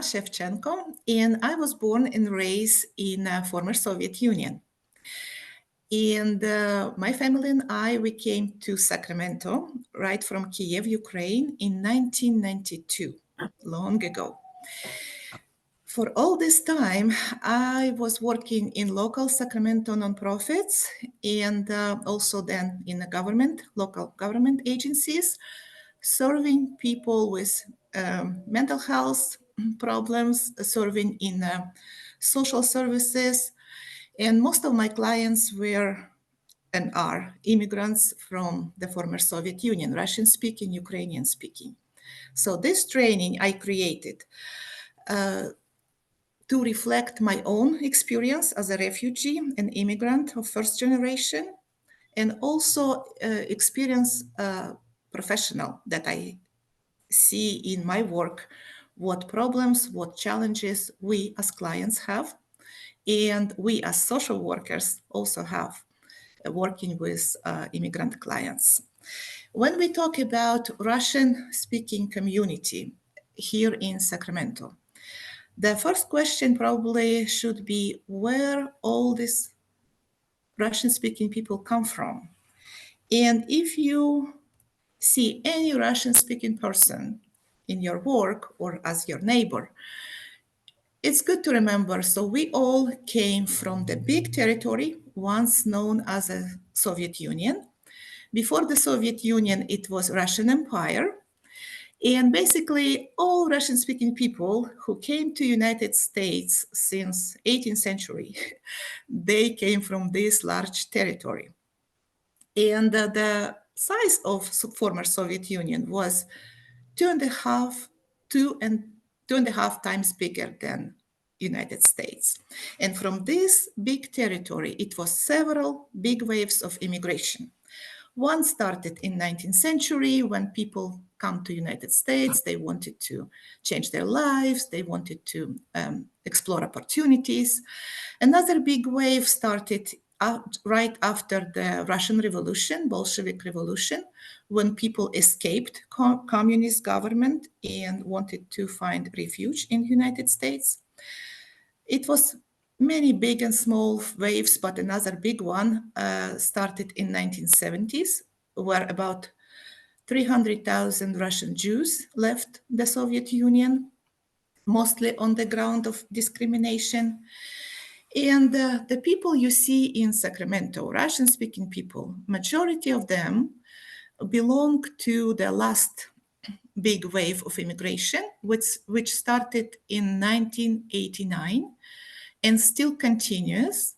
Schevchenko, and I was born and raised in former Soviet Union. And my family and we came to Sacramento, right from Kiev, Ukraine, in 1992, long ago. For all this time, I was working in local Sacramento nonprofits and also then in the government, local government agencies, serving people with mental health problems, serving in social services. And most of my clients were and are immigrants from the former Soviet Union, Russian-speaking, Ukrainian-speaking. So this training I created to reflect my own experience as a refugee and immigrant of first generation, and also experience professional that I see in my work, what problems, what challenges we as clients have, and we as social workers also have working with immigrant clients. When we talk about Russian-speaking community here in Sacramento, the first question probably should be where all these Russian-speaking people come from. And if you see any Russian-speaking person in your work or as your neighbor, it's good to remember, so we all came from the big territory once known as a Soviet Union. Before the Soviet Union, it was Russian Empire. And basically, all Russian-speaking people who came to United States since 18th century, they came from this large territory. And the size of former Soviet Union was two and a half times bigger than United States. And from this big territory, it was several big waves of immigration. One started in 19th century when people come to United States, they wanted to change their lives, they wanted to explore opportunities. Another big wave started right after the Russian Revolution, Bolshevik Revolution, when people escaped communist government and wanted to find refuge in the United States. It was many big and small waves, but another big one started in 1970s, where about 300,000 Russian Jews left the Soviet Union, mostly on the ground of discrimination. And the people you see in Sacramento, Russian-speaking people, majority of them belong to the last big wave of immigration, which started in 1989 and still continues.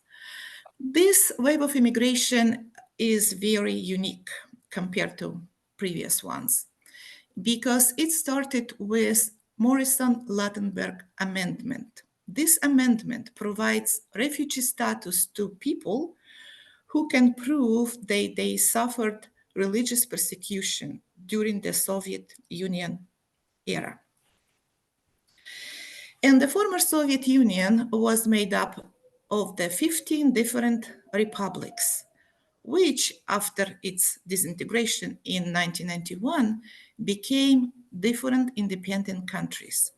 This wave of immigration is very unique compared to previous ones because it started with Morrison-Lattenberg Amendment. This amendment provides refugee status to people who can prove they suffered religious persecution during the Soviet Union era. And the former Soviet Union was made up of the 15 different republics, which after its disintegration in 1991 became different independent countries.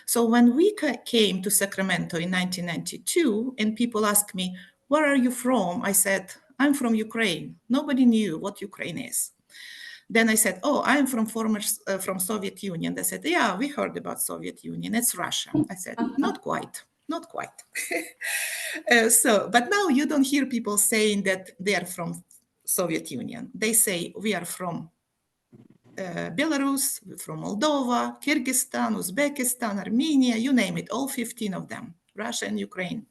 So when we came to Sacramento in 1992 and people asked me, where are you from? I said, I'm from Ukraine. Nobody knew what Ukraine is. Then I said, oh, I'm from Soviet Union. They said, yeah, we heard about Soviet Union. It's Russia. I said, not quite. But now you don't hear people saying that they are from Soviet Union. They say we are from Belarus, from Moldova, Kyrgyzstan, Uzbekistan, Armenia, you name it, all 15 of them, Russia and Ukraine.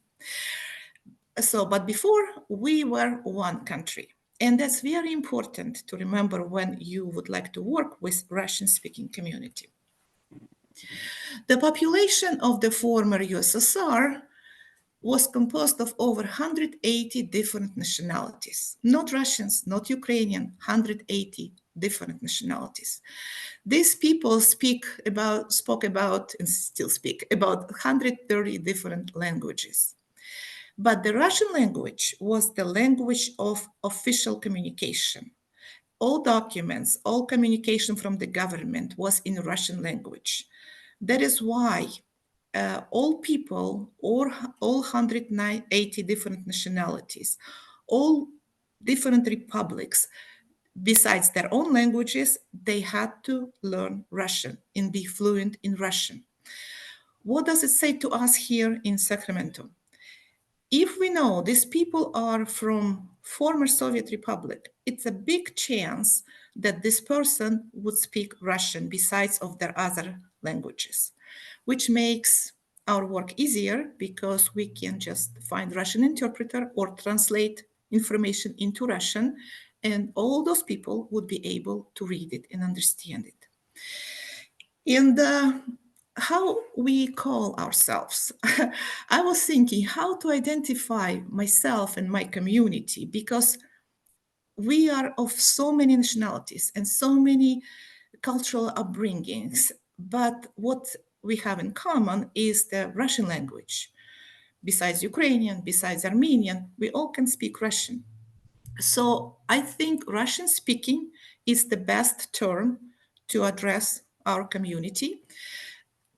But before we were one country. And that's very important to remember when you would like to work with Russian-speaking community. The population of the former USSR was composed of over 180 different nationalities, not Russians, not Ukrainian, 180 different nationalities. These people spoke about and still speak about 130 different languages. But the Russian language was the language of official communication. All documents, all communication from the government was in Russian language. That is why all people, or all 180 different nationalities, all different republics, besides their own languages, they had to learn Russian and be fluent in Russian. What does it say to us here in Sacramento? If we know these people are from former Soviet Republic, it's a big chance that this person would speak Russian besides of their other languages, which makes our work easier because we can just find Russian interpreter or translate information into Russian, and all those people would be able to read it and understand it. And how we call ourselves. I was thinking how to identify myself and my community, because we are of so many nationalities and so many cultural upbringings. But what we have in common is the Russian language. Besides Ukrainian, besides Armenian, we all can speak Russian. So I think Russian speaking is the best term to address our community.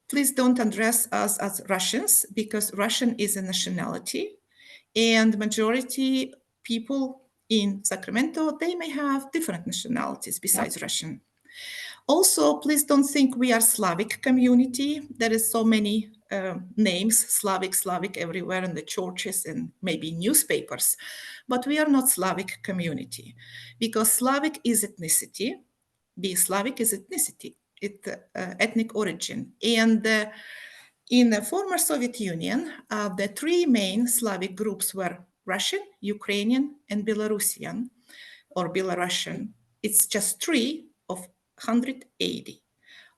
Please don't address us as Russians, because Russian is a nationality, and majority people in Sacramento, they may have different nationalities besides Russian. Also, please don't think we are Slavic community. There is so many names, Slavic everywhere in the churches and maybe newspapers, but we are not Slavic community, because Slavic is ethnicity. Be Slavic is ethnicity, ethnic origin. And in the former Soviet Union, the three main Slavic groups were Russian, Ukrainian, and Belarusian, or Belarusian. It's just three of 180.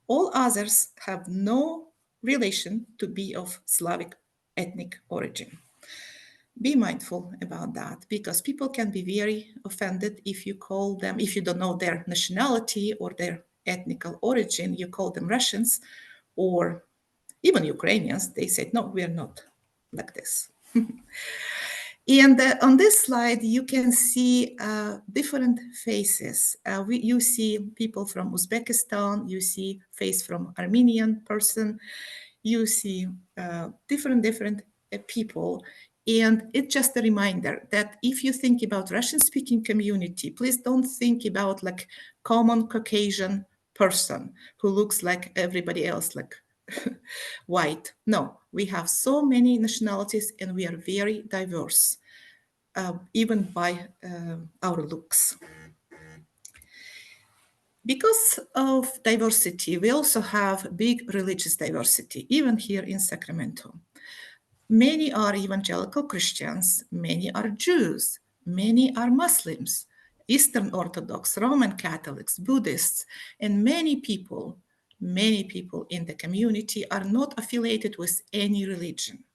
All others have no relation to be of Slavic ethnic origin. Be mindful about that, because people can be very offended if you call them, if you don't know their nationality or their ethnic origin, you call them Russians or even Ukrainians. They said, no, we're not like this. And on this slide, you can see different faces. You see people from Uzbekistan, you see face from Armenian person, you see different people. And it's just a reminder that if you think about Russian-speaking community, please don't think about like common Caucasian person who looks like everybody else, like white. No, we have so many nationalities and we are very diverse, even by our looks. Because of diversity, we also have big religious diversity, even here in Sacramento. Many are evangelical Christians, many are Jews, many are Muslims, Eastern Orthodox, Roman Catholics, Buddhists, and many people in the community are not affiliated with any religion.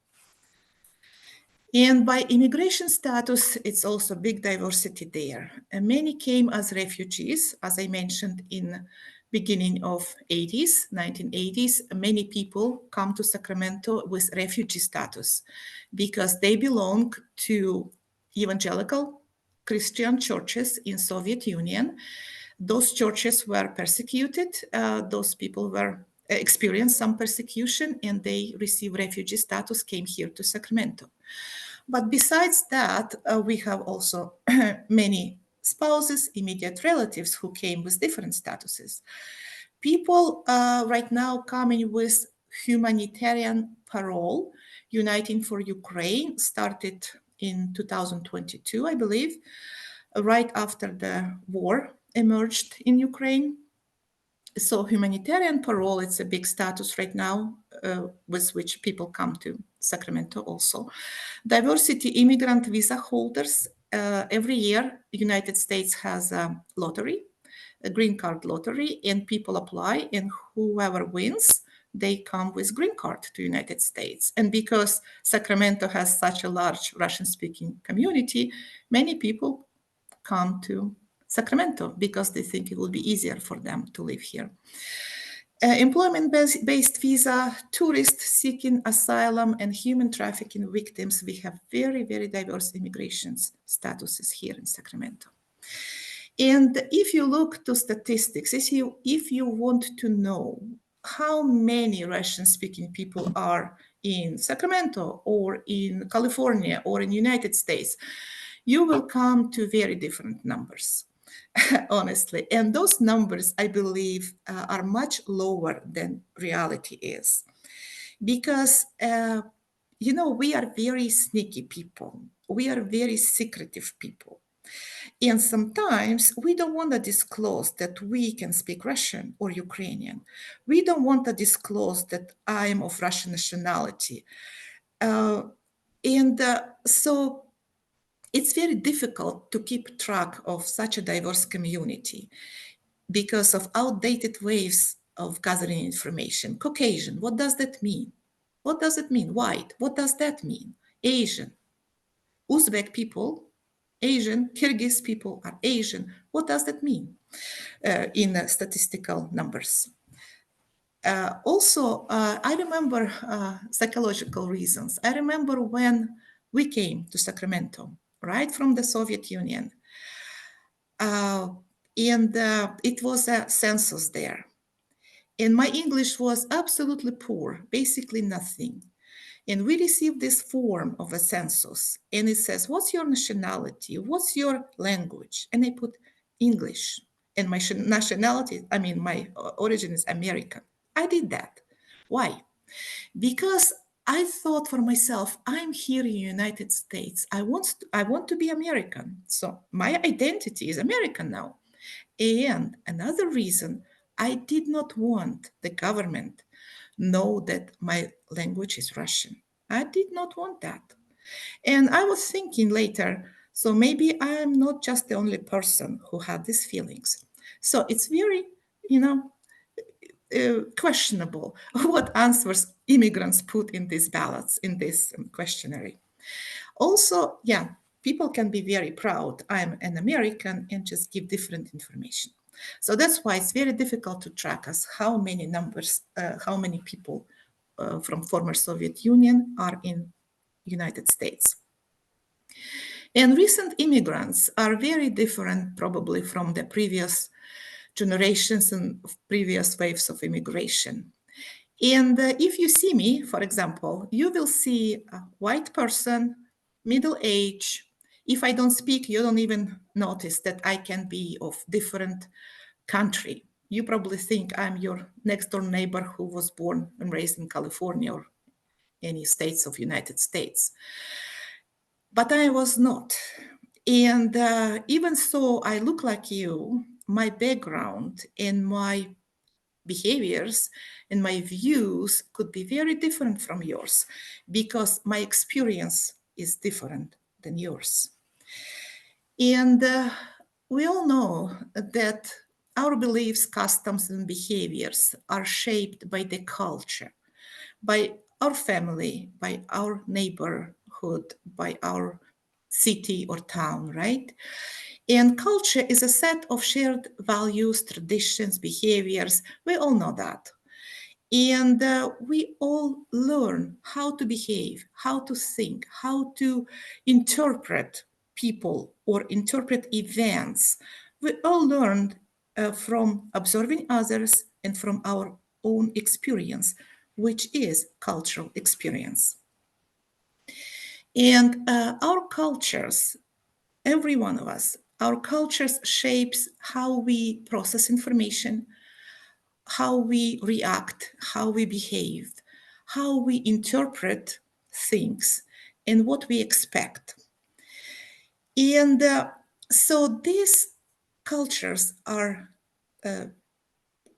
And by immigration status, it's also big diversity there. And many came as refugees, as I mentioned in beginning of 1980s, many people come to Sacramento with refugee status because they belong to evangelical Christian churches in Soviet Union. Those churches were persecuted. Those people were experienced some persecution and they received refugee status, came here to Sacramento. But besides that, we have also many spouses, immediate relatives who came with different statuses. People right now coming with humanitarian parole, Uniting for Ukraine, started in 2022, I believe, right after the war emerged in Ukraine. So humanitarian parole, it's a big status right now with which people come to Sacramento also. Diversity immigrant visa holders, every year, the United States has a lottery, a green card lottery, and people apply, and whoever wins, they come with green card to United States. And because Sacramento has such a large Russian-speaking community, many people come to Sacramento because they think it will be easier for them to live here. Employment-based visa, tourists seeking asylum, and human trafficking victims, we have very, very diverse immigration statuses here in Sacramento. And if you look to statistics, if you want to know how many Russian-speaking people are in Sacramento or in California or in United States, you will come to very different numbers, honestly. And those numbers, I believe, are much lower than reality is. Because, we are very sneaky people. We are very secretive people. And sometimes we don't want to disclose that we can speak Russian or Ukrainian. We don't want to disclose that I am of Russian nationality. So it's very difficult to keep track of such a diverse community because of outdated ways of gathering information. Caucasian, what does that mean? What does it mean? White, what does that mean? Asian, Uzbek people, Asian, Kyrgyz people are Asian. What does that mean in statistical numbers? I remember psychological reasons. I remember when we came to Sacramento, right from the Soviet Union. And it was a census there. And my English was absolutely poor, basically nothing. And we received this form of a census, and it says, what's your nationality? What's your language? And I put English. And my nationality, my origin is American. I did that. Why? Because I thought for myself, I'm here in the United States. I want to be American. So my identity is American now. And another reason, I did not want the government know that my language is Russian. I did not want that. And I was thinking later, so maybe I'm not just the only person who had these feelings. So it's very, questionable what answers immigrants put in these ballots, in this questionnaire. Also, yeah, people can be very proud. I'm an American and just give different information. So that's why it's very difficult to track us how many numbers, how many people from former Soviet Union are in United States. And recent immigrants are very different probably from the previous generations and previous waves of immigration. And if you see me, for example, you will see a white person, middle age. If I don't speak, you don't even notice that I can be of different country. You probably think I'm your next door neighbor who was born and raised in California or any states of United States. But I was not. And even so, I look like you, my background and my behaviors and my views could be very different from yours because my experience is different than yours. And we all know that our beliefs, customs, and behaviors are shaped by the culture, by our family, by our neighborhood, by our city or town, right? And culture is a set of shared values, traditions, behaviors. We all know that. And we all learn how to behave, how to think, how to interpret people or interpret events. We all learned from observing others and from our own experience, which is cultural experience. And our cultures, every one of us, our cultures shapes how we process information, how we react, how we behave, how we interpret things, and what we expect. And so these cultures are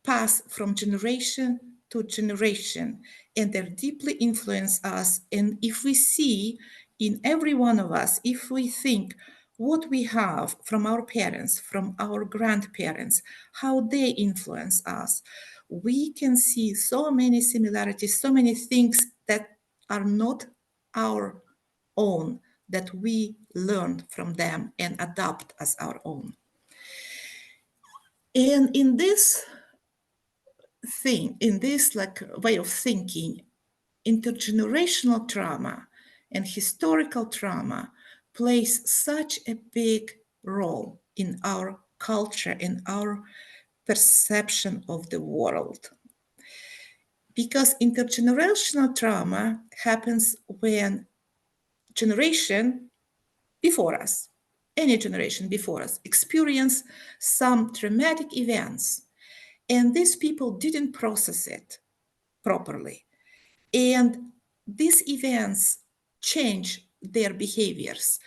passed from generation to generation, and they deeply influence us. And if we see in every one of us, if we think what we have from our parents, from our grandparents, how they influence us, we can see so many similarities, so many things that are not our own, that we learn from them and adopt as our own. And in this way of thinking, intergenerational trauma and historical trauma plays such a big role in our culture, in our perception of the world. because intergenerational trauma happens when generation before us, any generation before us, experience some traumatic events, and these people didn't process it properly. And these events change their behaviors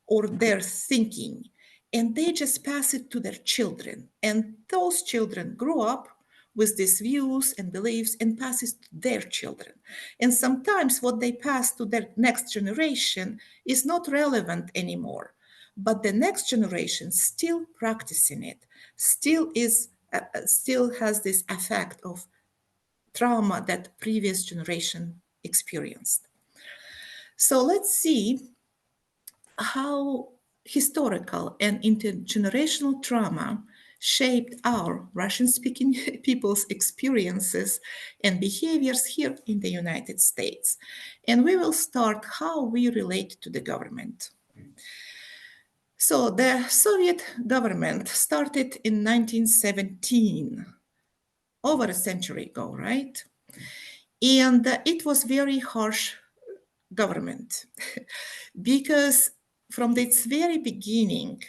or their thinking, and they just pass it to their children. And those children grow up with these views and beliefs and pass it to their children. And sometimes what they pass to their next generation is not relevant anymore, but the next generation still practicing it, still has this effect of trauma that previous generation experienced. So let's see how historical and intergenerational trauma shaped our Russian-speaking people's experiences and behaviors here in the United States. And we will start how we relate to the government. So the Soviet government started in 1917, over a century ago, right? And it was very harsh government because from its very beginning,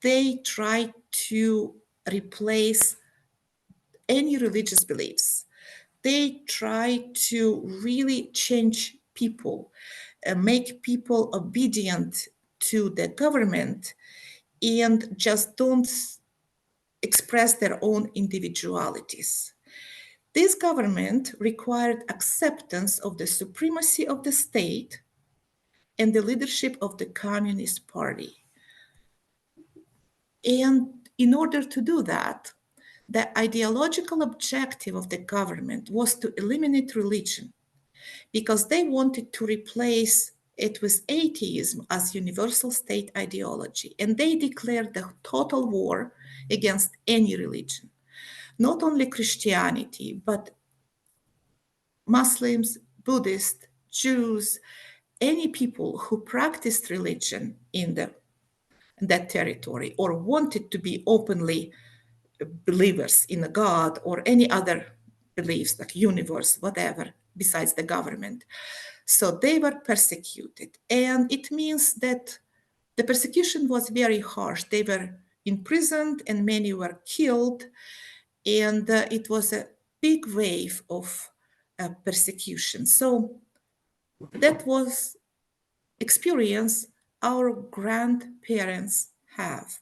they tried to replace any religious beliefs. They tried to really change people, make people obedient to the government and just don't express their own individualities. This government required acceptance of the supremacy of the state and the leadership of the Communist Party. And in order to do that, the ideological objective of the government was to eliminate religion because they wanted to replace it with atheism as universal state ideology. And they declared the total war against any religion, not only Christianity, but Muslims, Buddhists, Jews, any people who practiced religion in that territory or wanted to be openly believers in a God or any other beliefs like universe, whatever, besides the government. So they were persecuted. And it means that the persecution was very harsh. They were imprisoned and many were killed. And it was a big wave of persecution. So that was experience our grandparents have.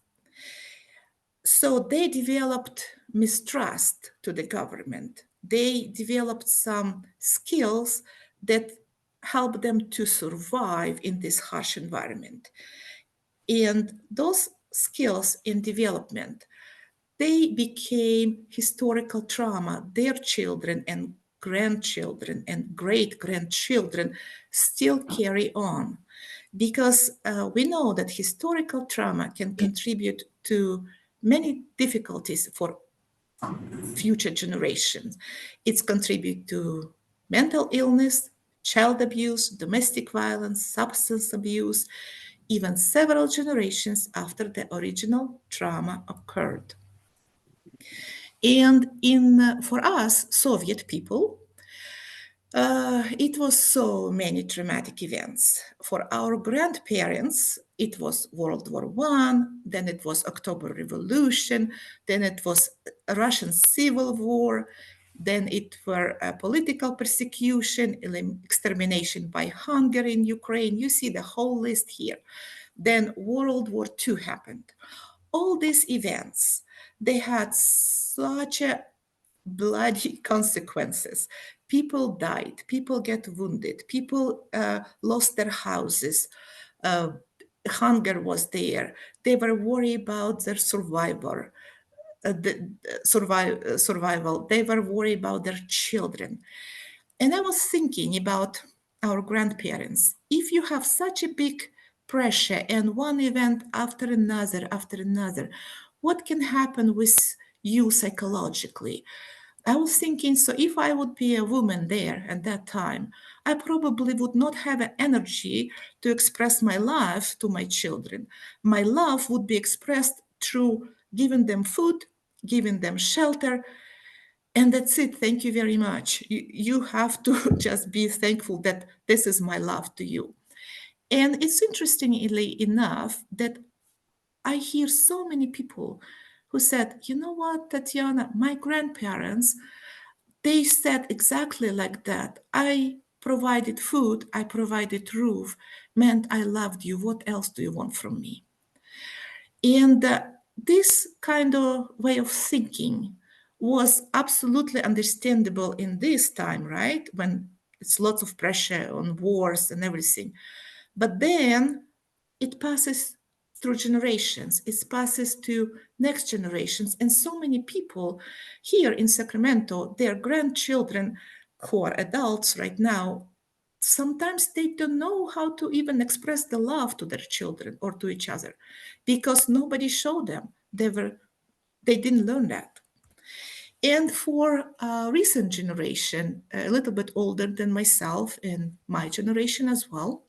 So they developed mistrust to the government. They developed some skills that help them to survive in this harsh environment. And those skills in development, they became historical trauma. Their children and grandchildren and great grandchildren still carry on because we know that historical trauma can contribute to many difficulties for future generations. It's contribute to mental illness, child abuse, domestic violence, substance abuse, even several generations after the original trauma occurred. And for us, Soviet people, it was so many traumatic events. For our grandparents, it was World War I, then it was October Revolution, then it was Russian Civil War, then it were political persecution, extermination by hunger in Ukraine. You see the whole list here. Then World War II happened. All these events, they had such a bloody consequences. People died, people get wounded, people lost their houses. Hunger was there. They were worried about their survival. Survival. They were worried about their children. And I was thinking about our grandparents. If you have such a big pressure and one event after another, what can happen with you psychologically? I was thinking, so if I would be a woman there at that time, I probably would not have an energy to express my love to my children. My love would be expressed through giving them food, giving them shelter, And that's it. Thank you very much. You have to just be thankful that this is my love to you. And it's interestingly enough that I hear so many people who said, you know what, Tatiana, my grandparents, they said exactly like that. I provided food, I provided roof, meant I loved you. What else do you want from me? And this kind of way of thinking was absolutely understandable in this time, right? When it's lots of pressure on wars and everything. But then it passes through generations, it passes to next generations. And so many people here in Sacramento, their grandchildren who are adults right now, sometimes they don't know how to even express the love to their children or to each other because nobody showed them. They didn't learn that. And for a recent generation, a little bit older than myself and my generation as well,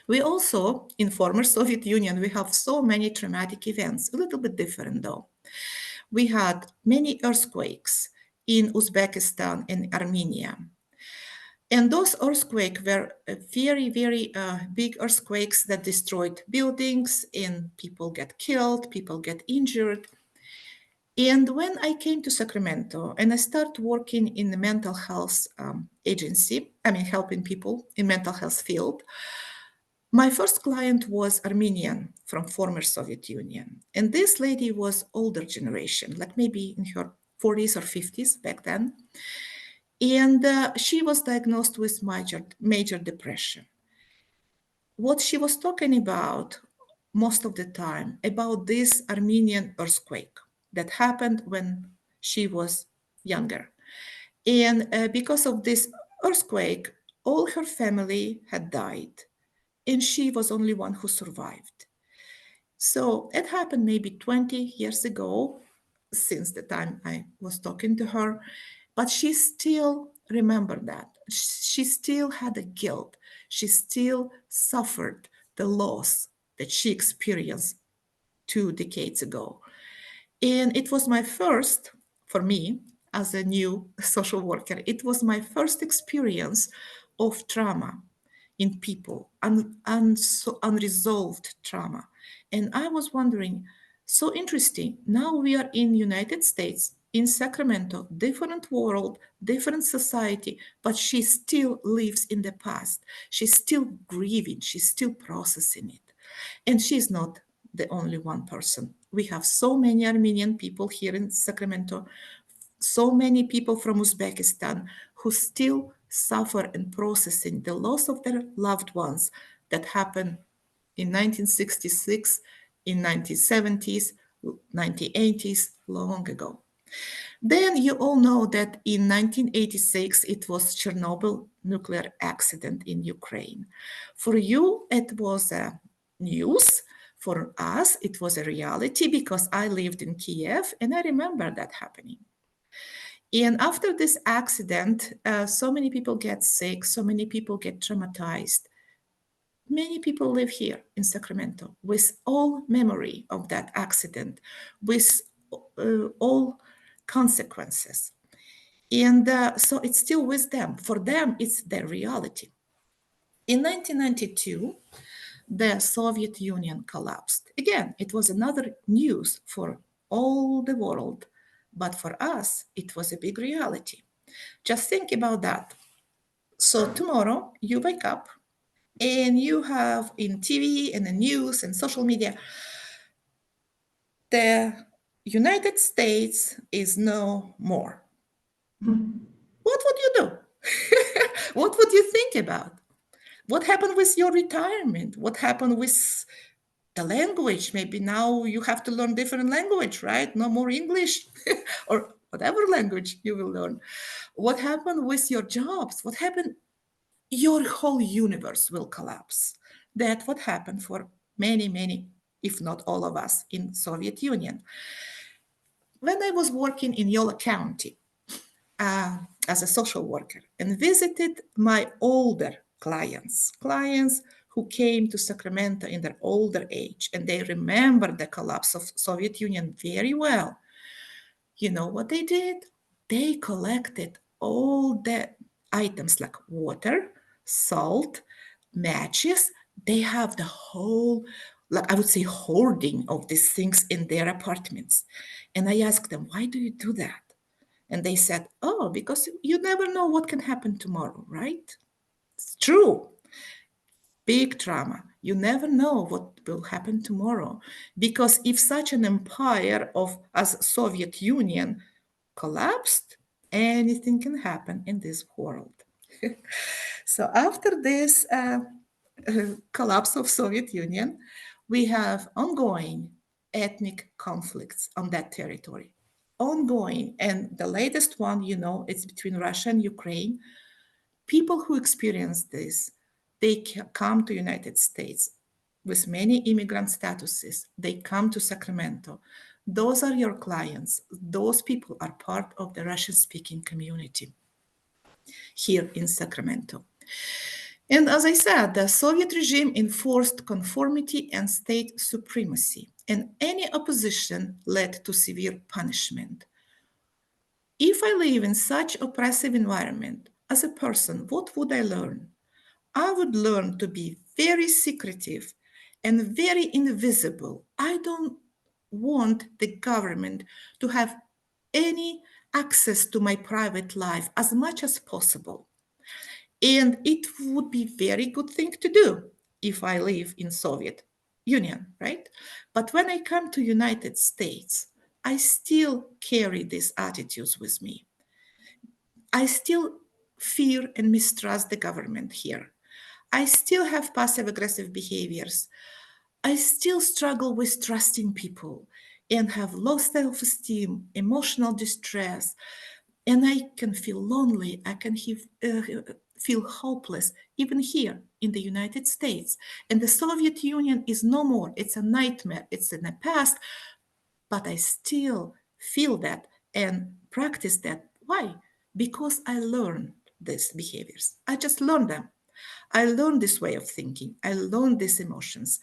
we also, in former Soviet Union, we have so many traumatic events, a little bit different though. We had many earthquakes in Uzbekistan and Armenia. And those earthquakes were very, very big earthquakes that destroyed buildings and people get killed, people get injured. And when I came to Sacramento and I started working in the mental health agency, I mean, helping people in mental health field, my first client was Armenian from former Soviet Union. And this lady was older generation, like maybe in her 40s or 50s back then. And she was diagnosed with major depression. What she was talking about most of the time about this Armenian earthquake that happened when she was younger. And because of this earthquake, all her family had died, and she was only one who survived. So it happened maybe 20 years ago, since the time I was talking to her, but she still remembered that. She still had a guilt. She still suffered the loss that she experienced 2 decades ago. And it was my first, for me, as a new social worker, it was my first experience of trauma in people, so unresolved trauma. And I was wondering, so interesting, now we are in United States, in Sacramento, different world, different society, but she still lives in the past. She's still grieving, she's still processing it. And she's not the only one person. We have so many Armenian people here in Sacramento, so many people from Uzbekistan who still suffer and processing the loss of their loved ones that happened in 1966, in 1970s, 1980s, long ago. Then you all know that in 1986 it was Chernobyl nuclear accident in Ukraine. For you, it was a news. For us, it was a reality because I lived in Kiev and I remember that happening. And after this accident, so many people get sick, so many people get traumatized. Many people live here in Sacramento with all memory of that accident, with all consequences. And so it's still with them. For them, it's their reality. In 1992, the Soviet Union collapsed. Again, it was another news for all the world, but for us, it was a big reality. Just think about that. So tomorrow you wake up and you have in TV and the news and social media, the United States is no more. What would you do? What would you think about? What happened with your retirement? What happened with the language? Maybe now you have to learn different language, right? No more English or whatever language you will learn. What happened with your jobs? What happened? Your whole universe will collapse. That's what happened for many, many, if not all of us in Soviet Union. When I was working in Yola County as a social worker and visited my older clients who came to Sacramento in their older age, and they remember the collapse of Soviet Union very well. You know what they did? they collected all the items like water, salt, matches. They have the whole, like I would say, hoarding of these things in their apartments. And I asked them, why do you do that? And they said, oh, because you never know what can happen tomorrow, right? It's true. Big trauma. You never know what will happen tomorrow. Because if such an empire of as Soviet Union collapsed, anything can happen in this world. So after this collapse of Soviet Union, we have ongoing ethnic conflicts on that territory. Ongoing. And the latest one, it's between Russia and Ukraine. People who experience this, they come to United States with many immigrant statuses. They come to Sacramento. Those are your clients. Those people are part of the Russian-speaking community here in Sacramento. And as I said, the Soviet regime enforced conformity and state supremacy, and any opposition led to severe punishment. If I live in such oppressive environment, as a person, what would I learn? I would learn to be very secretive and very invisible. I don't want the government to have any access to my private life as much as possible. And it would be very good thing to do if I live in Soviet Union, right? But when I come to United States, I still carry these attitudes with me. I still fear and mistrust the government here. I still have passive aggressive behaviors. I still struggle with trusting people and have low self esteem, emotional distress, and I can feel lonely. I can feel hopeless, even here in the United States. And the Soviet Union is no more. It's a nightmare. It's in the past, but I still feel that and practice that. Why? Because I learned these behaviors. I just learned them. I learned this way of thinking. I learned these emotions.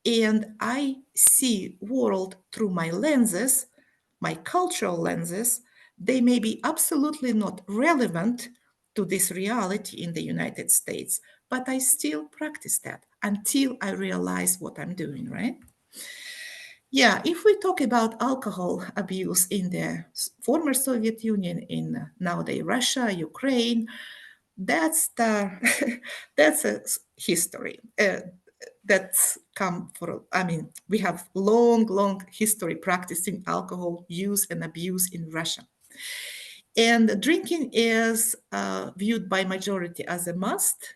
And I see world through my lenses, my cultural lenses. They may be absolutely not relevant to this reality in the United States, but I still practice that until I realize what I'm doing, right? Yeah, if we talk about alcohol abuse in the former Soviet Union, in nowadays Russia, Ukraine, that's the that's a history that's come for. I mean, we have long history practicing alcohol use and abuse in Russia, and drinking is viewed by majority as a must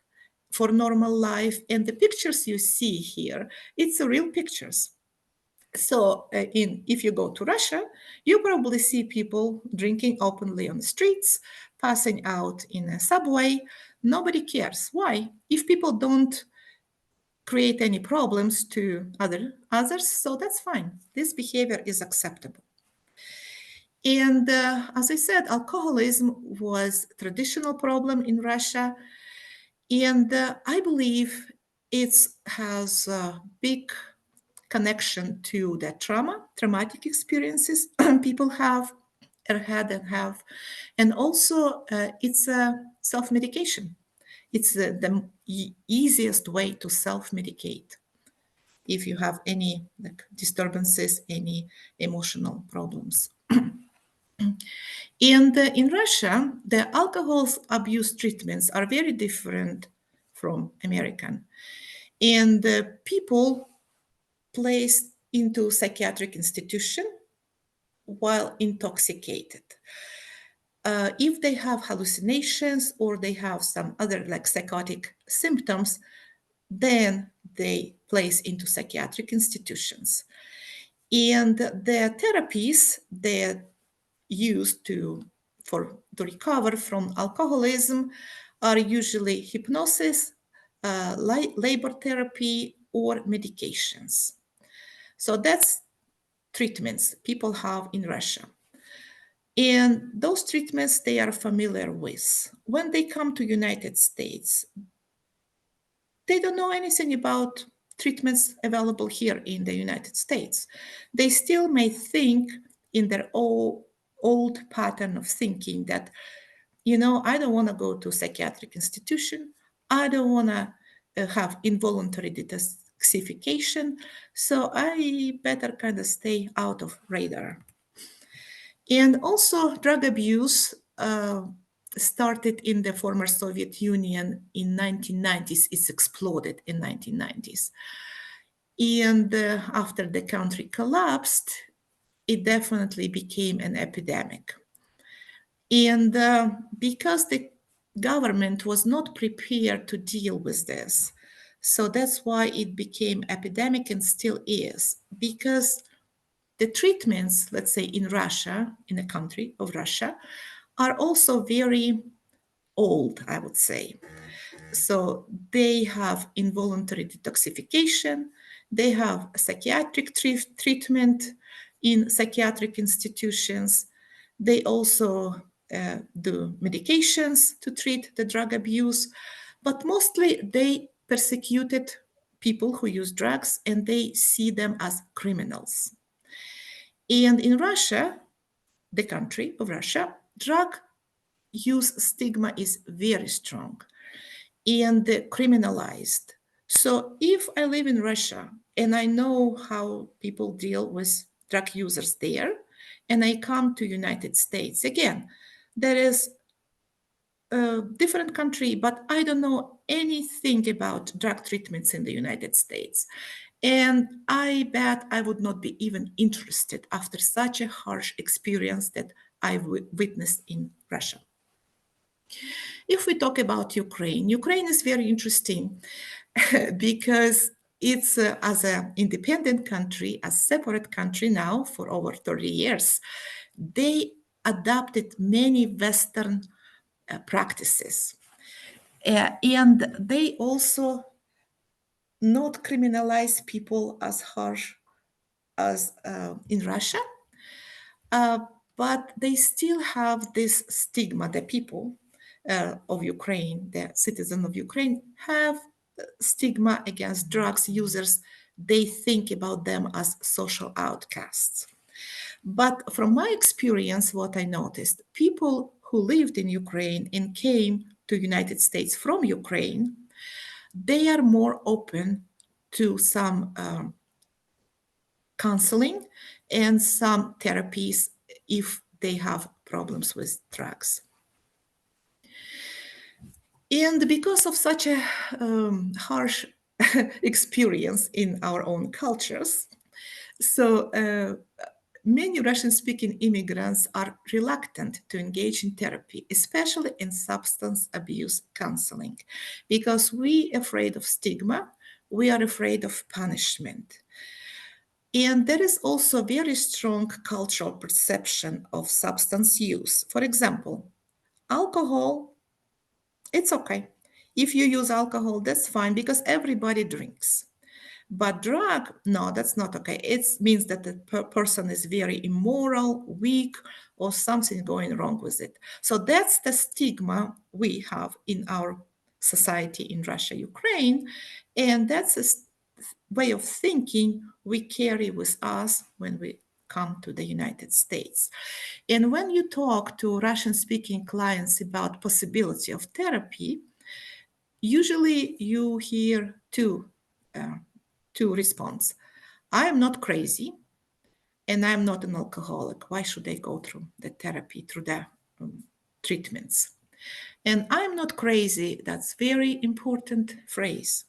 for normal life. And the pictures you see here, it's real pictures. So, if you go to Russia, you probably see people drinking openly on the streets, passing out in a subway. Nobody cares. Why? If people don't create any problems to others, so that's fine. This behavior is acceptable. And as I said, alcoholism was a traditional problem in Russia, and I believe it has a big connection to the traumatic experiences people have or had and have. And also, it's a self-medication. It's the easiest way to self-medicate if you have any disturbances, any emotional problems. And in Russia, the alcohol abuse treatments are very different from American. And people placed into psychiatric institution while intoxicated. If they have hallucinations or they have some other like psychotic symptoms, then they place into psychiatric institutions. And the therapies that used to recover from alcoholism are usually hypnosis, labor therapy, or medications. So that's treatments people have in Russia. And those treatments they are familiar with. When they come to United States, they don't know anything about treatments available here in the United States. They still may think in their old pattern of thinking that, I don't want to go to a psychiatric institution. I don't want to have involuntary detoxification. So I better kind of stay out of radar. And also drug abuse started in the former Soviet Union in 1990s. It's exploded in 1990s. And after the country collapsed, it definitely became an epidemic. And because the government was not prepared to deal with this, so that's why it became epidemic and still is, because the treatments, let's say in Russia, in the country of Russia, are also very old, I would say. So they have involuntary detoxification, they have psychiatric treatment in psychiatric institutions, they also do medications to treat the drug abuse, but mostly they persecuted people who use drugs and they see them as criminals. And in Russia, the country of Russia, drug use stigma is very strong and criminalized. So if I live in Russia and I know how people deal with drug users there, and I come to United States, again, there is a different country, but I don't know anything about drug treatments in the United States. And I bet I would not be even interested after such a harsh experience that I've witnessed in Russia. If we talk about Ukraine, Ukraine is very interesting because it's as an independent country, a separate country now for over 30 years, they adopted many Western practices. And they also not criminalize people as harsh as in Russia, but they still have this stigma. The people of Ukraine, the citizens of Ukraine, have stigma against drugs users. They think about them as social outcasts. But from my experience, what I noticed, people who lived in Ukraine and came to United States from Ukraine, they are more open to some counseling and some therapies if they have problems with drugs. And because of such a harsh experience in our own cultures, so many Russian-speaking immigrants are reluctant to engage in therapy, especially in substance abuse counseling, because we are afraid of stigma, we are afraid of punishment. And there is also very strong cultural perception of substance use. For example, alcohol, it's okay. If you use alcohol, that's fine because everybody drinks. But drug, no, that's not okay. It means that the person is very immoral, weak, or something going wrong with it. So that's the stigma we have in our society in Russia, Ukraine. And that's a way of thinking we carry with us when we come to the United States. And when you talk to Russian-speaking clients about possibility of therapy, usually you hear two responses. I am not crazy, and I'm not an alcoholic. Why should I go through the therapy, through the treatments? And I'm not crazy, that's very important phrase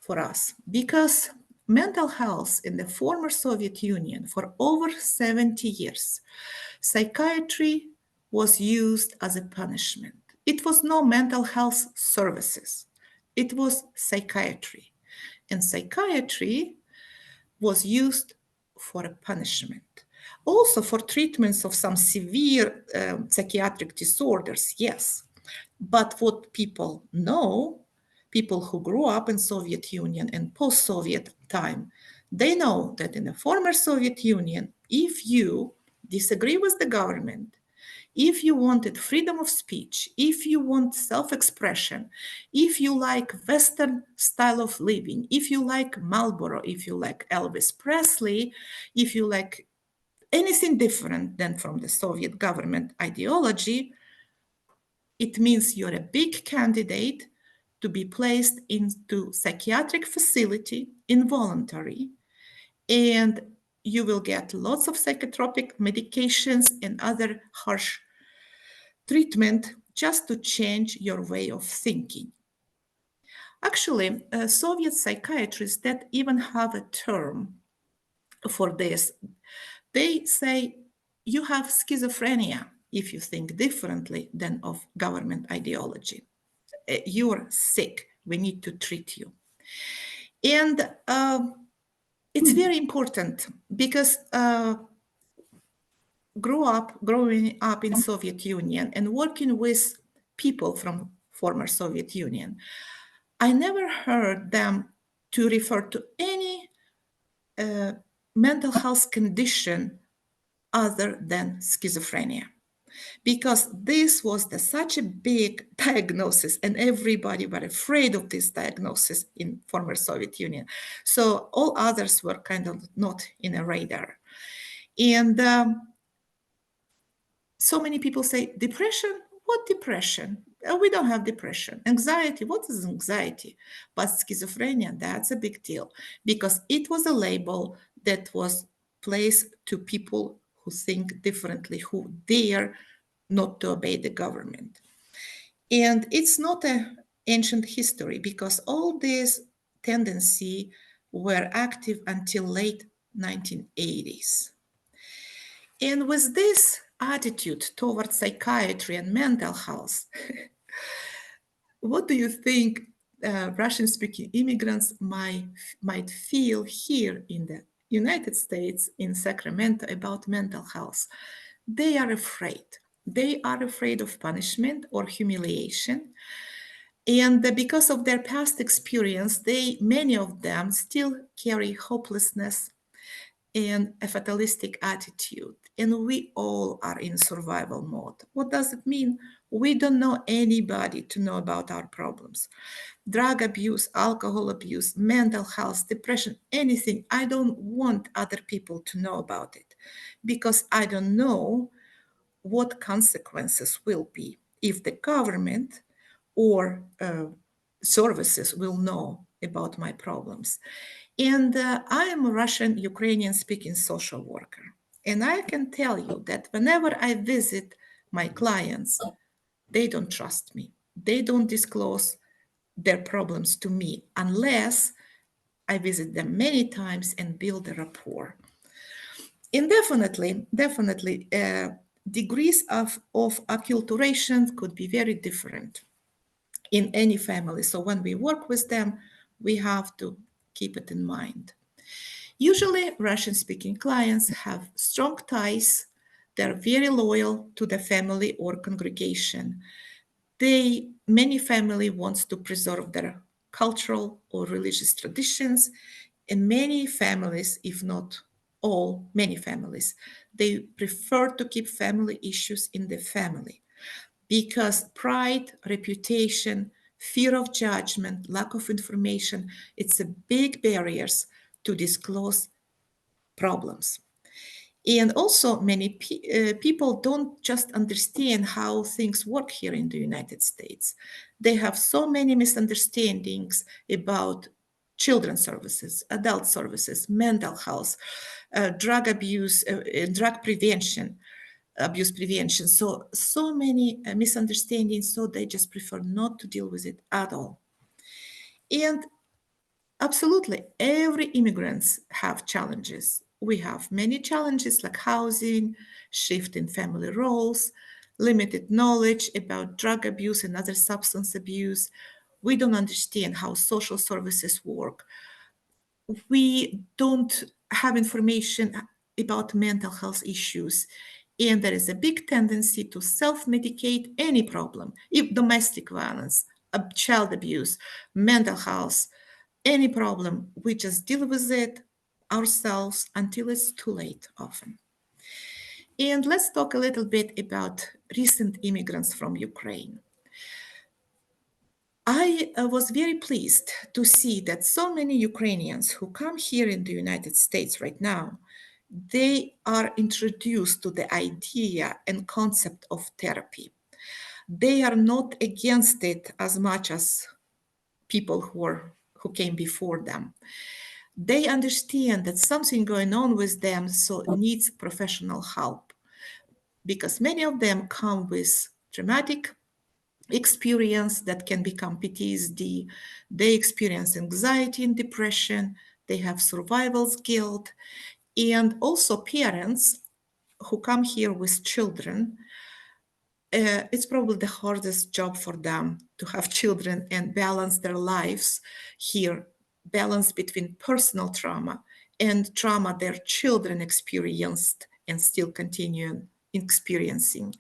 for us, because mental health in the former Soviet Union for over 70 years, psychiatry was used as a punishment. It was no mental health services. It was psychiatry. And psychiatry was used for a punishment. Also for treatments of some severe psychiatric disorders, yes. But what people know, people who grew up in Soviet Union and post-Soviet time, they know that in the former Soviet Union, if you disagree with the government, if you wanted freedom of speech, if you want self-expression, if you like Western style of living, if you like Marlboro, if you like Elvis Presley, if you like anything different than from the Soviet government ideology, it means you're a big candidate to be placed into psychiatric facility involuntary, and you will get lots of psychotropic medications and other harsh treatment just to change your way of thinking. Actually, Soviet psychiatrists that even have a term for this. They say you have schizophrenia if you think differently than of government ideology. You're sick. We need to treat you. And it's very important because growing up in Soviet Union and working with people from former Soviet Union, I never heard them to refer to any mental health condition other than schizophrenia, because this was such a big diagnosis and everybody were afraid of this diagnosis in former Soviet Union. So all others were kind of not in a radar. And so many people say, depression? What depression? We don't have depression. Anxiety? What is anxiety? But schizophrenia, that's a big deal because it was a label that was placed to people who think differently, who dare not to obey the government. And it's not an ancient history because all these tendencies were active until late 1980s. And with this attitude towards psychiatry and mental health, what do you think Russian-speaking immigrants might feel here in the United States, in Sacramento, about mental health? They are afraid. They are afraid of punishment or humiliation. And because of their past experience, many of them still carry hopelessness and a fatalistic attitude. And we all are in survival mode. What does it mean? We don't know anybody to know about our problems. Drug abuse, alcohol abuse, mental health, depression, anything. I don't want other people to know about it because I don't know what consequences will be if the government or services will know about my problems. And I am a Russian Ukrainian speaking social worker. And I can tell you that whenever I visit my clients, they don't trust me. They don't disclose their problems to me unless I visit them many times and build a rapport. And definitely, degrees of acculturation could be very different in any family. So when we work with them, we have to keep it in mind. Usually, Russian-speaking clients have strong ties. They're very loyal to the family or congregation. Many family wants to preserve their cultural or religious traditions, and many families, if not all, many families, they prefer to keep family issues in the family because pride, reputation, fear of judgment, lack of information, it's a big barriers to disclose problems. And also many people don't just understand how things work here in the United States. They have so many misunderstandings about children's services, adult services, mental health, drug abuse, drug prevention, abuse prevention. So many misunderstandings, so they just prefer not to deal with it at all. And absolutely, every immigrants have challenges. We have many challenges like housing, shift in family roles, limited knowledge about drug abuse and other substance abuse. We don't understand how social services work. We don't have information about mental health issues. And there is a big tendency to self-medicate any problem, if domestic violence, child abuse, mental health, any problem, we just deal with it ourselves until it's too late often. And let's talk a little bit about recent immigrants from Ukraine. I was very pleased to see that so many Ukrainians who come here in the United States right now, they are introduced to the idea and concept of therapy. They are not against it as much as people who came before them. They understand that something going on with them, so needs professional help, because many of them come with traumatic experience that can become PTSD. They experience anxiety and depression. They have survival guilt. And also parents who come here with children, it's probably the hardest job for them to have children and balance their lives here, balance between personal trauma and trauma their children experienced and still continue experiencing.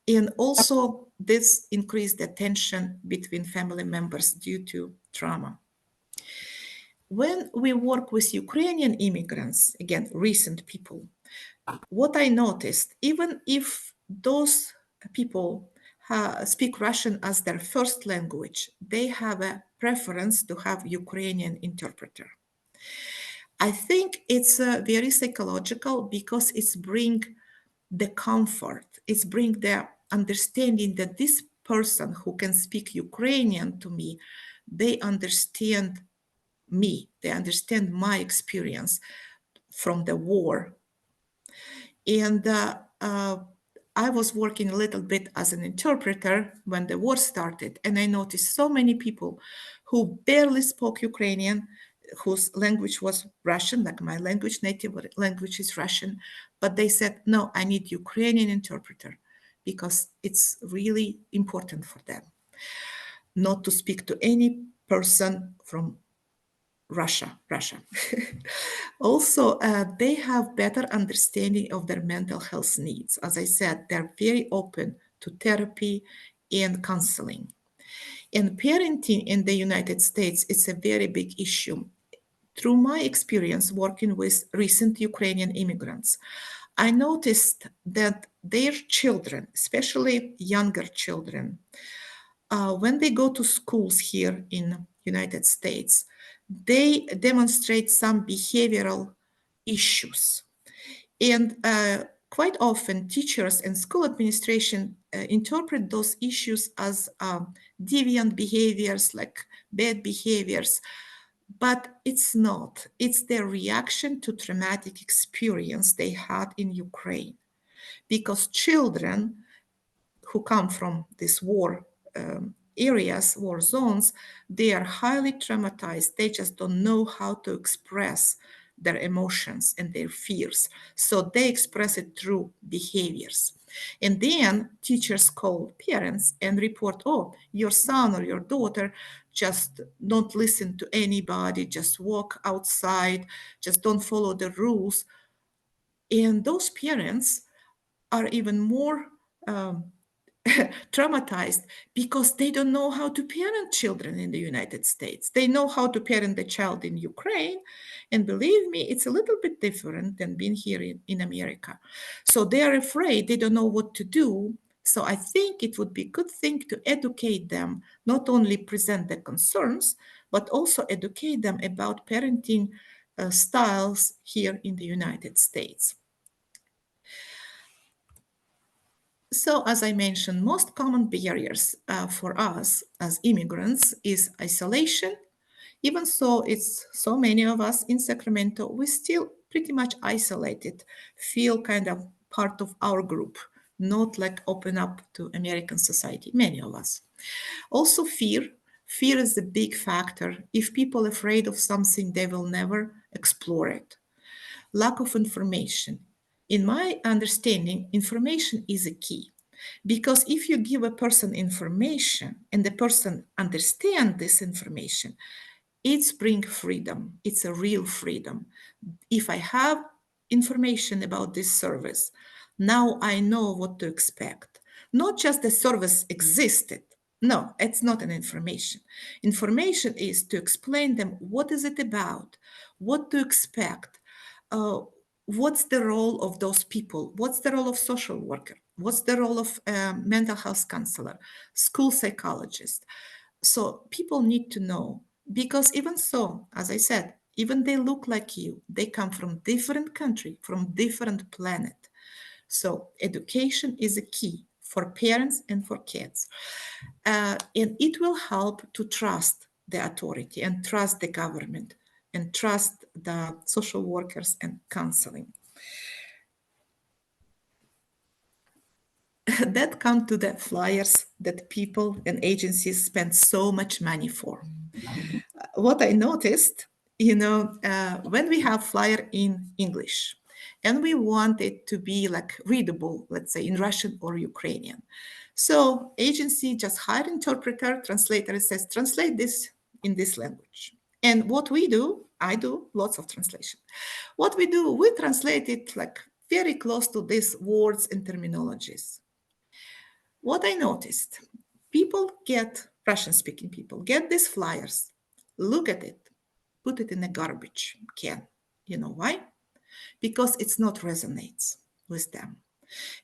And also this increased the tension between family members due to trauma. When we work with Ukrainian immigrants, again, recent people, what I noticed, even if those people speak Russian as their first language, they have a preference to have Ukrainian interpreter. I think it's very psychological because it's bring the comfort, it's bring the understanding that this person who can speak Ukrainian to me, they understand me, they understand my experience from the war. And I was working a little bit as an interpreter when the war started, and I noticed so many people who barely spoke Ukrainian, whose language was Russian, like my language, native language is Russian, but they said, no, I need Ukrainian interpreter because it's really important for them not to speak to any person from Russia. Also, they have better understanding of their mental health needs. As I said, they're very open to therapy and counseling. And parenting in the United States is a very big issue. Through my experience working with recent Ukrainian immigrants, I noticed that their children, especially younger children, when they go to schools here in United States, they demonstrate some behavioral issues. And quite often teachers and school administration interpret those issues as deviant behaviors, like bad behaviors, but it's not. It's their reaction to traumatic experience they had in Ukraine. Because children who come from this war areas, war zones, they are highly traumatized. They just don't know how to express their emotions and their fears. So they express it through behaviors. And then teachers call parents and report, oh, your son or your daughter just don't listen to anybody, just walk outside, just don't follow the rules. And those parents are even more traumatized because they don't know how to parent children in the United States. They know how to parent the child in Ukraine. And believe me, it's a little bit different than being here in America. So they are afraid, they don't know what to do. So I think it would be a good thing to educate them, not only present the concerns, but also educate them about parenting styles here in the United States. So, as I mentioned, most common barriers for us as immigrants is isolation. Even so, it's so many of us in Sacramento, we still pretty much isolated, feel kind of part of our group, not like open up to American society, many of us. Also, fear. Fear is a big factor. If people are afraid of something, they will never explore it. Lack of information. In my understanding, information is a key. Because if you give a person information and the person understands this information, it's bring freedom. It's a real freedom. If I have information about this service, now I know what to expect. Not just the service existed. No, it's not an information. Information is to explain them what is it about, what to expect, uh, what's the role of those people, what's the role of social worker, what's the role of mental health counselor, school psychologist. So people need to know, because even so, as I said, even they look like you, they come from different country, from different planet. So education is a key for parents and for kids. And it will help to trust the authority and trust the government and trust the social workers and counseling. That come to the flyers that people and agencies spend so much money for. What I noticed, when we have flyer in English and we want it to be like readable, let's say in Russian or Ukrainian. So agency just hire interpreter, translator, says, translate this in this language. And what we do, I do lots of translation. What we do, we translate it like very close to these words and terminologies. What I noticed, Russian-speaking people get these flyers, look at it, put it in a garbage can. You know why? Because it's not resonates with them.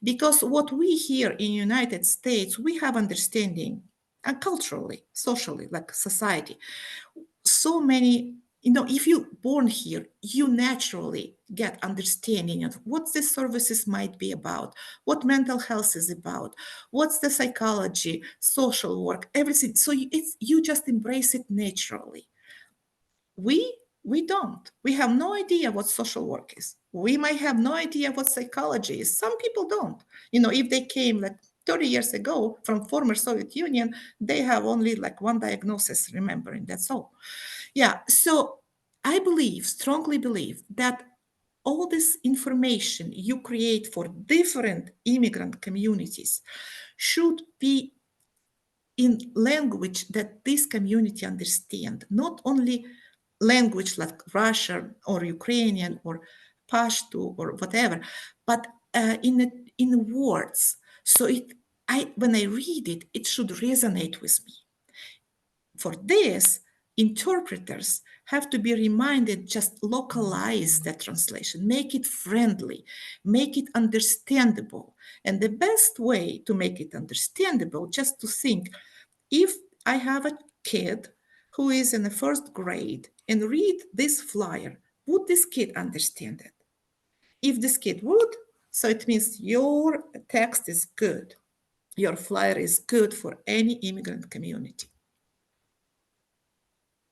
Because what we here in United States, we have understanding, and culturally, socially, like society, so many, if you're born here, you naturally get understanding of what the services might be about, what mental health is about, what's the psychology, social work, everything. So you just embrace it naturally. We don't. We have no idea what social work is. We might have no idea what psychology is. Some people don't. If they came like 30 years ago from former Soviet Union, they have only like one diagnosis, remembering that's all. Yeah, so I strongly believe that all this information you create for different immigrant communities should be in language that this community understand, not only language like Russian or Ukrainian or Pashto or whatever, but in words. So when I read it, it should resonate with me. For this, interpreters have to be reminded, just localize the translation, make it friendly, make it understandable. And the best way to make it understandable, just to think, if I have a kid who is in the first grade and read this flyer, would this kid understand it? If this kid would, so it means your text is good. Your flyer is good for any immigrant community.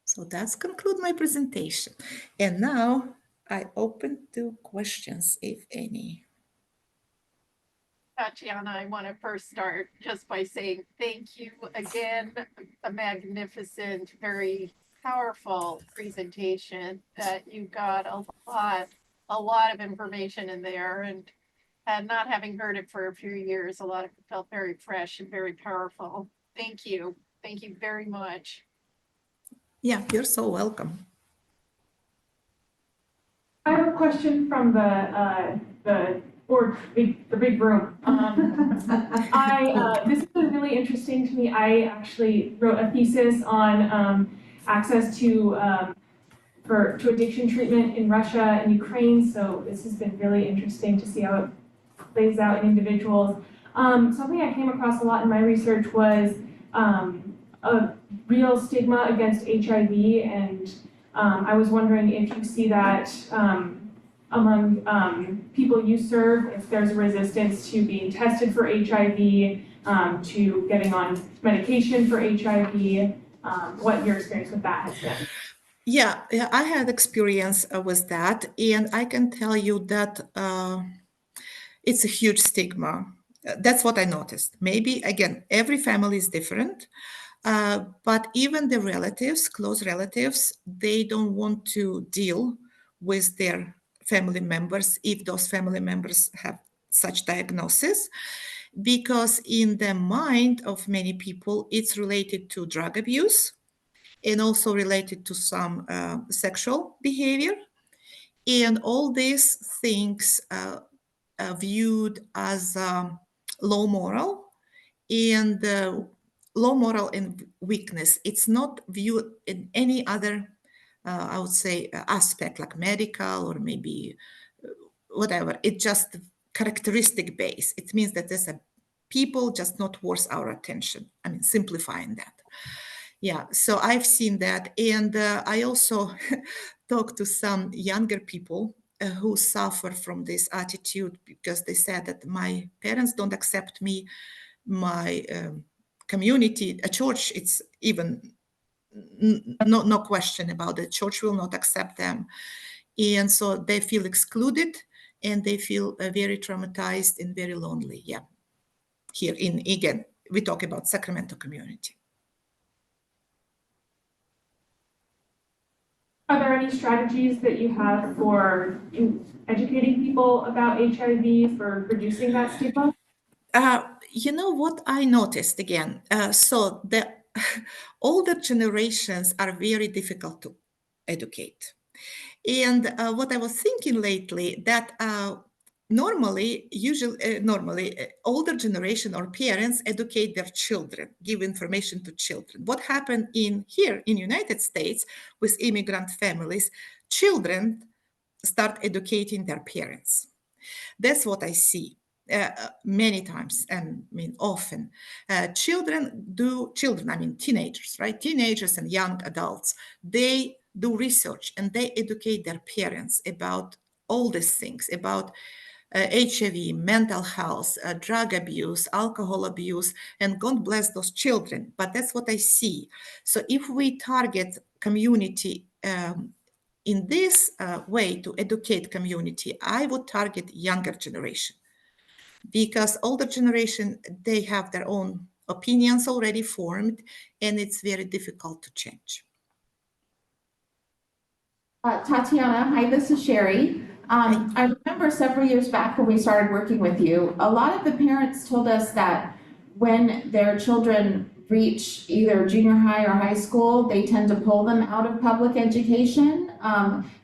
So that's conclude my presentation. And now I open to questions, if any. Tatiana, I want to first start just by saying thank you again. A magnificent, very powerful presentation that you got a lot of information in there, and not having heard it for a few years, a lot of it felt very fresh and very powerful. Thank you. Thank you very much. Yeah, you're so welcome. I have a question from the board, the big room. This has been really interesting to me. I actually wrote a thesis on access to addiction treatment in Russia and Ukraine. So this has been really interesting to see how it plays out in individuals. Something I came across a lot in my research was a real stigma against HIV, and I was wondering if you see that among people you serve, if there's a resistance to being tested for HIV, to getting on medication for HIV, what your experience with that has been. Yeah, I had experience with that, and I can tell you that it's a huge stigma. That's what I noticed. Maybe, again, every family is different. But even the relatives, close relatives, they don't want to deal with their family members if those family members have such diagnosis, because in the mind of many people, it's related to drug abuse and also related to some sexual behavior. And all these things viewed as low moral and low moral and weakness. It's not viewed in any other, I would say, aspect like medical or maybe whatever. It's just characteristic base. It means that there's a people just not worth our attention. I mean, simplifying that. Yeah, so I've seen that. And I also talked to some younger people who suffer from this attitude because they said that my parents don't accept me, my community, a church, it's even no question about it. Church will not accept them. And so they feel excluded and they feel very traumatized and very lonely. Yeah. Here again, we talk about Sacramento community. Are there any strategies that you have for educating people about HIV, for reducing that stigma? You know what I noticed again? So the older generations are very difficult to educate. And what I was thinking lately that normally older generation or parents educate their children, give information to children. What happened here in United States with immigrant families, children start educating their parents. That's what I see many times, and I mean often. Teenagers, right? Teenagers and young adults, they do research and they educate their parents about all these things, about HIV, mental health, drug abuse, alcohol abuse, and God bless those children. But that's what I see. So if we target community in this way to educate community, I would target younger generation because older generation, they have their own opinions already formed and it's very difficult to change. Tatiana, hi, this is Sherry. I remember several years back when we started working with you, a lot of the parents told us that when their children reach either junior high or high school, they tend to pull them out of public education.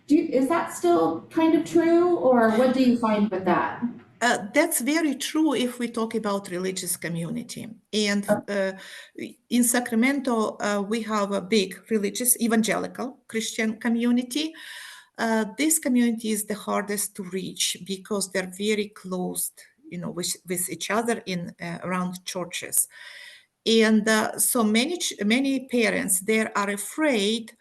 Is that still kind of true, or what do you find with that? That's very true if we talk about religious community. And in Sacramento, we have a big religious evangelical Christian community. This community is the hardest to reach because they're very closed, with each other in around churches. And so many parents there are afraid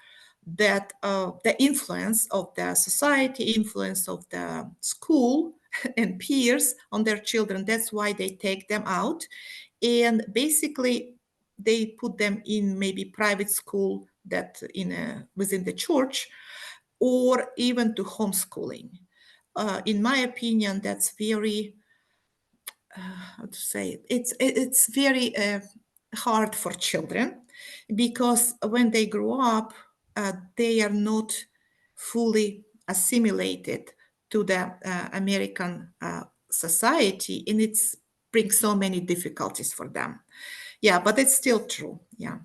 that the influence of the society, influence of the school and peers on their children, that's why they take them out. And basically, they put them in maybe private school that within the church, or even to homeschooling. In my opinion, that's very, how to say, it's very hard for children because when they grow up, they are not fully assimilated to the American society, and it brings so many difficulties for them. Yeah, but it's still true. Yeah,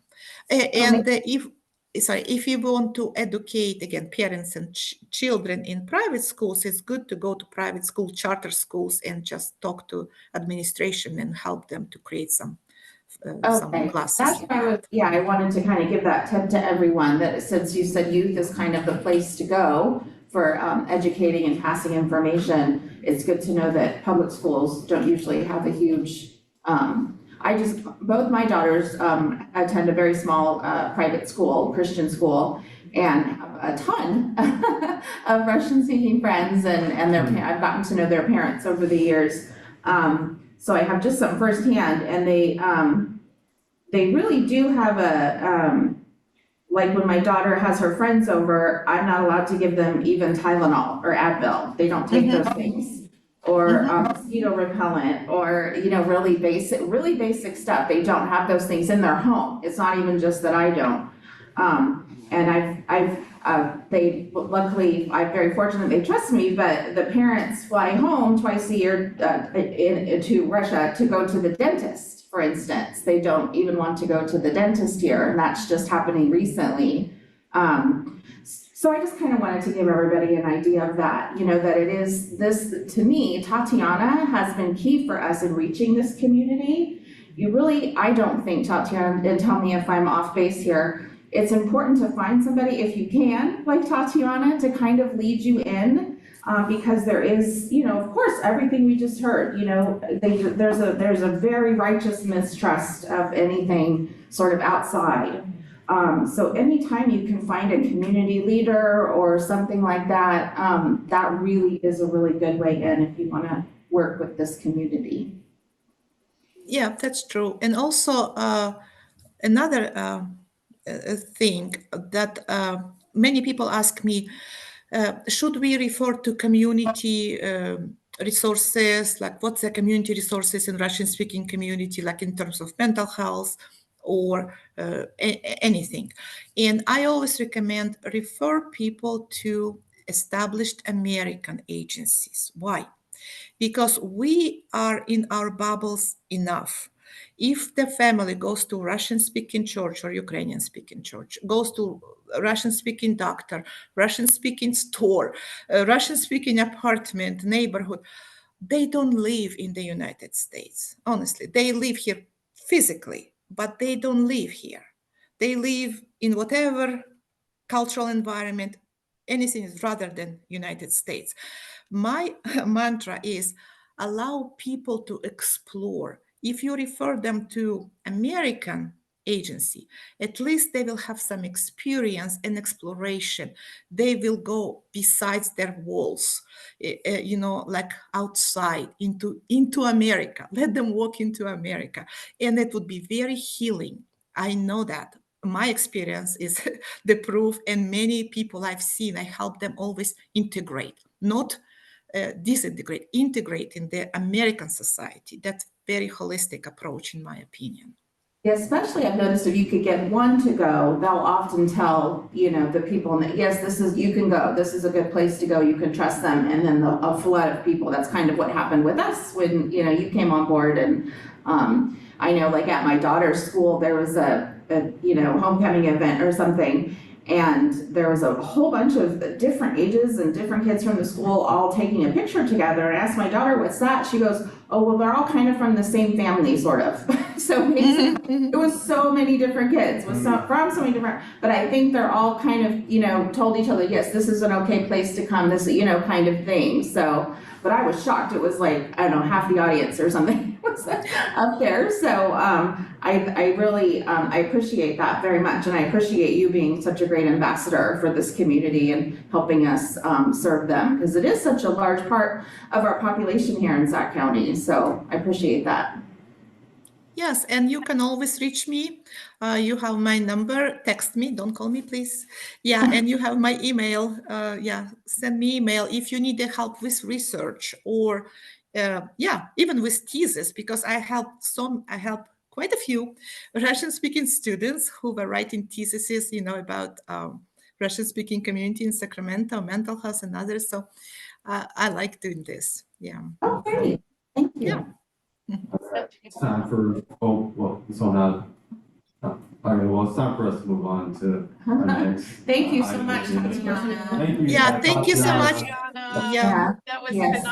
and if you want to educate again parents and children in private schools, it's good to go to private school, charter schools, and just talk to administration and help them to create some classes. That's why I wanted to kind of give that tip to everyone, that since you said youth is kind of the place to go for educating and passing information, it's good to know that public schools don't usually have a huge, both my daughters attend a very small private school, Christian school, and have a ton of Russian-speaking friends, and I've gotten to know their parents over the years. So I have just some firsthand, and they really do have like when my daughter has her friends over, I'm not allowed to give them even Tylenol or Advil. They don't take those things. Or mosquito repellent, or really basic stuff. They don't have those things in their home. It's not even just that I don't. And luckily, I'm very fortunate they trust me, but the parents fly home twice a year to Russia to go to the dentist, for instance. They don't even want to go to the dentist here, and that's just happening recently. So I just kind of wanted to give everybody an idea of that, that it is this, to me, Tatiana has been key for us in reaching this community. I don't think, Tatiana, and tell me if I'm off base here, it's important to find somebody, if you can, like Tatiana, to kind of lead you in, because there is, of course, everything we just heard, there's a very righteous mistrust of anything sort of outside. So anytime you can find a community leader or something like that, that really is a really good way in if you want to work with this community. Yeah, that's true. And also another thing that many people ask me, should we refer to community resources, like what's the community resources in Russian-speaking community, like in terms of mental health or anything? And I always recommend refer people to established American agencies. Why? Because we are in our bubbles enough. If the family goes to Russian-speaking church or Ukrainian-speaking church, goes to Russian-speaking doctor, Russian-speaking store, Russian-speaking apartment, neighborhood, they don't live in the United States. Honestly, they live here physically, but they don't live here. They live in whatever cultural environment, anything is rather than United States. My mantra is allow people to explore. If you refer them to American agency, at least they will have some experience and exploration. They will go besides their walls, like outside into America. Let them walk into America. And it would be very healing. I know that. My experience is the proof, and many people I've seen, I help them always integrate, not disintegrate, integrate in the American society. That's very holistic approach, in my opinion. Yeah, especially I've noticed if you could get one to go, they'll often tell, the people, yes, you can go, this is a good place to go, you can trust them, and then a flood of people. That's kind of what happened with us when, you came on board. And I know, like at my daughter's school, there was a homecoming event or something, and there was a whole bunch of different ages and different kids from the school all taking a picture together. And I asked my daughter, what's that? She goes, oh, well, they're all kind of from the same family, sort of. So basically, it was so many different kids, from so many different, but I think they're all kind of, told each other, yes, this is an okay place to come, this, kind of thing. So, but I was shocked. It was like, I don't know, half the audience or something was up there. So I really, I appreciate that very much. And I appreciate you being such a great ambassador for this community and helping us serve them, because it is such a large part of our population here in Sac County. So I appreciate that. Yes, and you can always reach me. You have my number. Text me. Don't call me, please. Yeah, and you have my email. Send me email if you need help with research or, even with thesis, because I help quite a few Russian-speaking students who were writing theses, about Russian-speaking community in Sacramento, mental health, and others. So I like doing this. Yeah. Oh, great. Thank you. Yeah. It's time for, it's time for us to move on to our next. Thank you so much, item. Tatiana. Thank you. Yeah, thank you so much. Tatiana, Yeah. that was Yes. phenomenal.